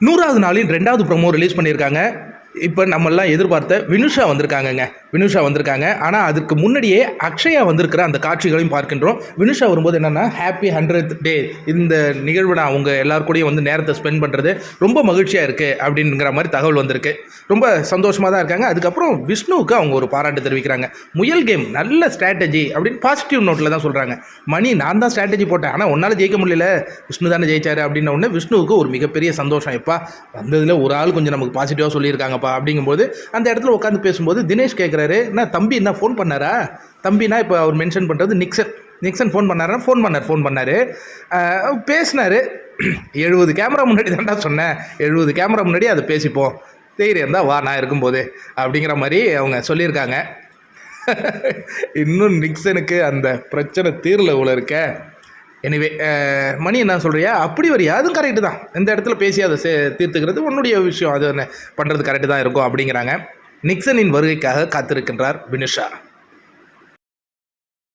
100வது நாளின் 2வது promo release பண்ணியிருக்காங்க. இப்போ நம்மெல்லாம் எதிர்பார்த்த வினுஷா வந்திருக்காங்கங்க. வினுஷா வந்திருக்காங்க. ஆனால் அதற்கு முன்னாடியே அக்ஷயா வந்திருக்கிற அந்த காட்சிகளையும் பார்க்கின்றோம். வினுஷா வரும்போது என்னென்னா ஹாப்பி 100th டே, இந்த நிகழ்வு நான் அவங்க எல்லாருக்கூடையும் வந்து நேரத்தை ஸ்பெண்ட் பண்ணுறது ரொம்ப மகிழ்ச்சியாக இருக்குது அப்படிங்கிற மாதிரி தகவல் வந்திருக்கு. ரொம்ப சந்தோஷமாக தான் இருக்காங்க. அதுக்கப்புறம் விஷ்ணுவுக்கு அவங்க ஒரு பாராட்டு தெரிவிக்கிறாங்க. முயல் கேம் நல்ல ஸ்ட்ராட்டஜி அப்படின்னு பாசிட்டிவ் நோட்டில் தான் சொல்கிறாங்க. மணி நான் தான் ஸ்ட்ராட்டஜி போட்டேன், ஆனால் உன்னால் ஜெயிக்க முடியல, விஷ்ணு தானே ஜெயிச்சாரு அப்படின்ன உடனே விஷ்ணுவுக்கு ஒரு மிகப்பெரிய சந்தோஷம். எப்பா வந்ததில் ஒரு ஆள் கொஞ்சம் நமக்கு பாசிட்டிவாக சொல்லியிருக்காங்க அப்படிங்கும்போது அந்த இடத்துல உட்காந்து பேசும்போது தினேஷ் கேட்குறாரு, என்ன தம்பி என்ன ஃபோன் பண்ணாரா? தம்பினா இப்போ அவர் மென்ஷன் பண்ணுறது நிக்சன் ஃபோன் பண்ணார் பேசினார். 70 கேமரா முன்னாடி தான்டா சொன்னேன், 70 கேமரா முன்னாடி அதை பேசிப்போம், தைரியம் இருந்தால் வா நான் இருக்கும்போது அப்படிங்கிற மாதிரி அவங்க சொல்லியிருக்காங்க. இன்னும் நிக்சனுக்கு அந்த பிரச்சனை தீரல உள்ள இருக்க. எனிவே மணி என்ன சொல்கிறியா, அப்படி வரியா, அதுவும் கரெக்டு தான், இந்த இடத்துல பேசி அதை தீர்த்துக்கிறது உன்னுடைய விஷயம், அது என்ன பண்ணுறது கரெக்டு தான் இருக்கும் அப்படிங்கிறாங்க. நிக்சனின் வருகைக்காக காத்திருக்கின்றார் வினுஷா.